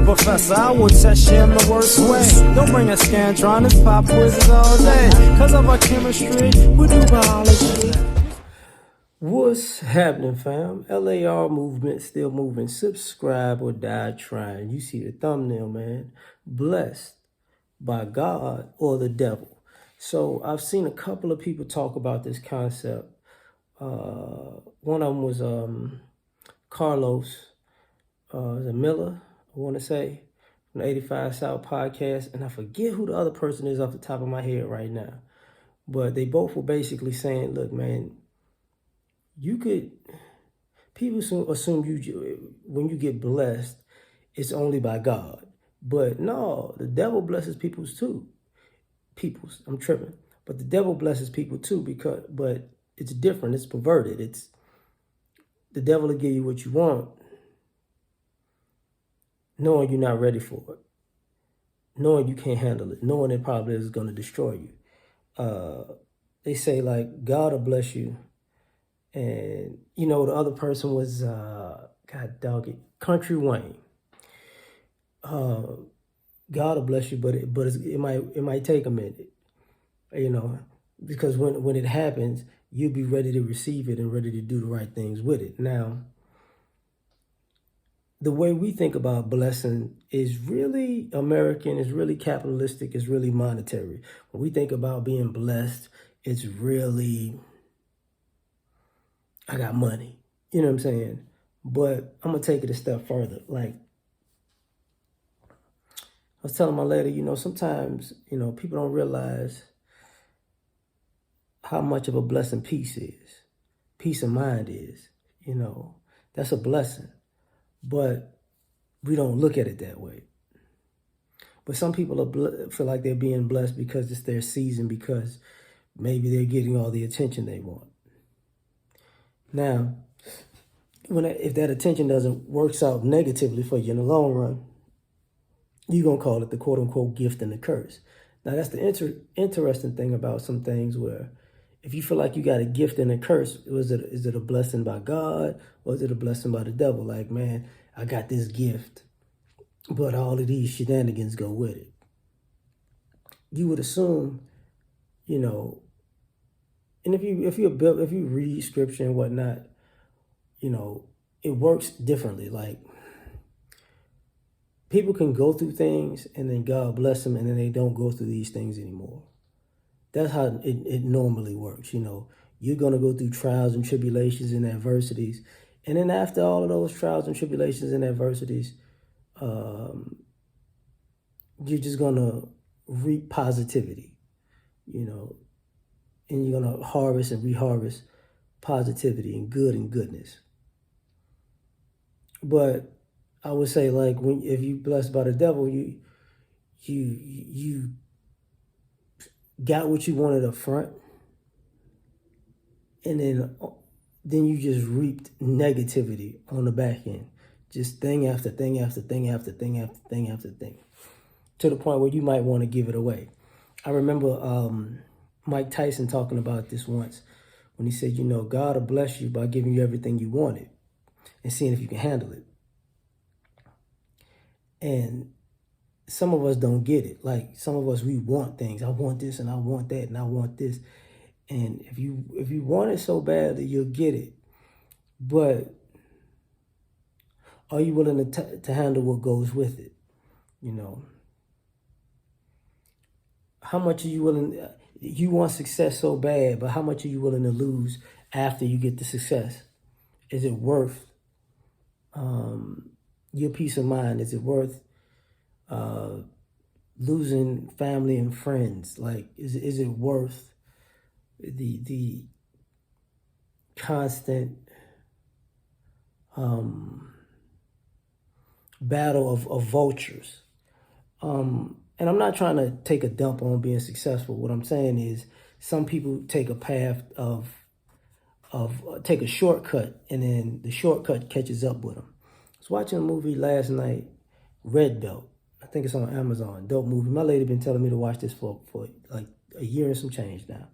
professor, I will test you in the worst way. Don't bring a Scantron, pop quizzes all day. Cause of our chemistry, we do biology. What's happening, fam? L.A.R. movement still moving. Subscribe or die trying. You see the thumbnail, man. Blessed by God or the devil. So I've seen a couple of people talk about this concept. One of them was Carlos Miller, I want to say, from the 85 South podcast. And I forget who the other person is off the top of my head right now. But they both were basically saying, look, man, people assume when you get blessed, it's only by God. But no, the devil blesses I'm tripping. But the devil blesses people too, but it's different. It's perverted. It's the devil will give you what you want, knowing you're not ready for it, knowing you can't handle it, knowing it probably is going to destroy you. They say like God will bless you. And, the other person was, God dog it, Country Wayne. God will bless you, but it might take a minute, because when it happens, you'll be ready to receive it and ready to do the right things with it. Now, the way we think about blessing is really American, is really capitalistic, is really monetary. When we think about being blessed, it's really, I got money, you know what I'm saying? But I'm going to take it a step further. Like, I was telling my lady, sometimes, people don't realize how much of a blessing peace is. Peace of mind is, that's a blessing. But we don't look at it that way. But some people feel like they're being blessed because it's their season, because maybe they're getting all the attention they want. Now, if that attention works out negatively for you in the long run, you're going to call it the quote-unquote gift and the curse. Now, that's the interesting thing about some things, where if you feel like you got a gift and a curse, is it a blessing by God, or is it a blessing by the devil? Like, man, I got this gift, but all of these shenanigans go with it. You would assume, and if you read scripture and whatnot, it works differently. Like, people can go through things and then God bless them, and then they don't go through these things anymore. That's how it normally works. You're going to go through trials and tribulations and adversities. And then after all of those trials and tribulations and adversities, you're just going to reap positivity, and you're going to harvest and reharvest positivity and good and goodness. But I would say, like, if you blessed by the devil, you got what you wanted up front, and then you just reaped negativity on the back end, just thing after thing after thing after thing after thing after thing, to the point where you might want to give it away. I remember Mike Tyson talking about this once, when he said, God will bless you by giving you everything you wanted and seeing if you can handle it. And some of us don't get it. Like, some of us, we want things. I want this and I want that and I want this. And if you want it so badly, you'll get it. But are you willing to handle what goes with it? How much are you willing? You want success so bad, but how much are you willing to lose after you get the success? Is it worth your peace of mind? Is it worth losing family and friends? Like, is it worth the constant battle of vultures? And I'm not trying to take a dump on being successful. What I'm saying is, some people take a path of take a shortcut, and then the shortcut catches up with them. I was watching a movie last night, Red Belt. I think it's on Amazon. Dope movie. My lady been telling me to watch this for like a year and some change now.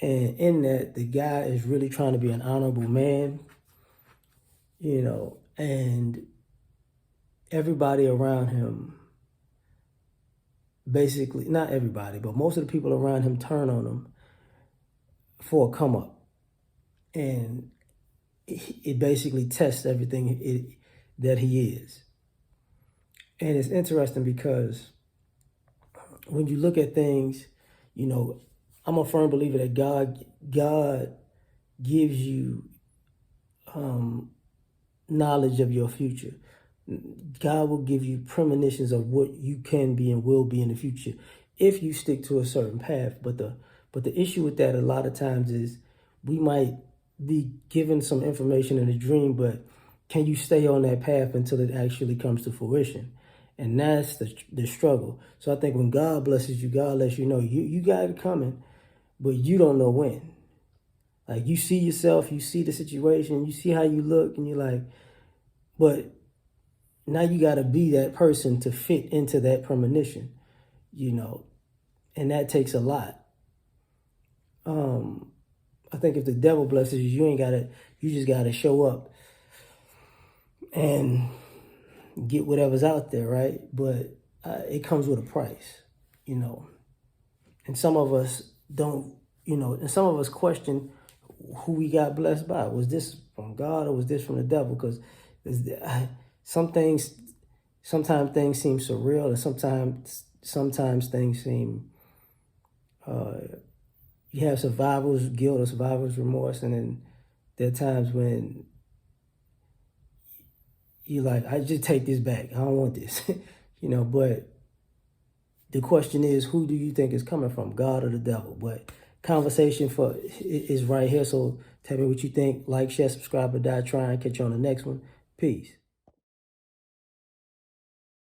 And in that, the guy is really trying to be an honorable man, and everybody around him, basically, not everybody, but most of the people around him turn on him for a come up. And it basically tests everything that he is. And it's interesting because when you look at things, you know, I'm a firm believer that God gives you knowledge of your future. God will give you premonitions of what you can be and will be in the future if you stick to a certain path. But the issue with that a lot of times is we might be given some information in a dream, but can you stay on that path until it actually comes to fruition? And that's the struggle. So I think when God blesses you, God lets you know you got it coming, but you don't know when. Like, you see yourself, you see the situation, you see how you look, and you're like, but now you got to be that person to fit into that premonition, you know, and that takes a lot. I think if the devil blesses you, you just got to show up and get whatever's out there, right? But it comes with a price, you know, and some of us don't, you know, and some of us question who we got blessed by. Was this from God or was this from the devil? Because sometimes things seem surreal, and sometimes things seem, you have survivor's guilt or survivor's remorse, and then there are times when you're like, I just take this back. I don't want this, you know. But the question is, who do you think is coming from, God or the devil? But conversation is right here. So tell me what you think. Like, share, subscribe, or die trying. Catch you on the next one. Peace.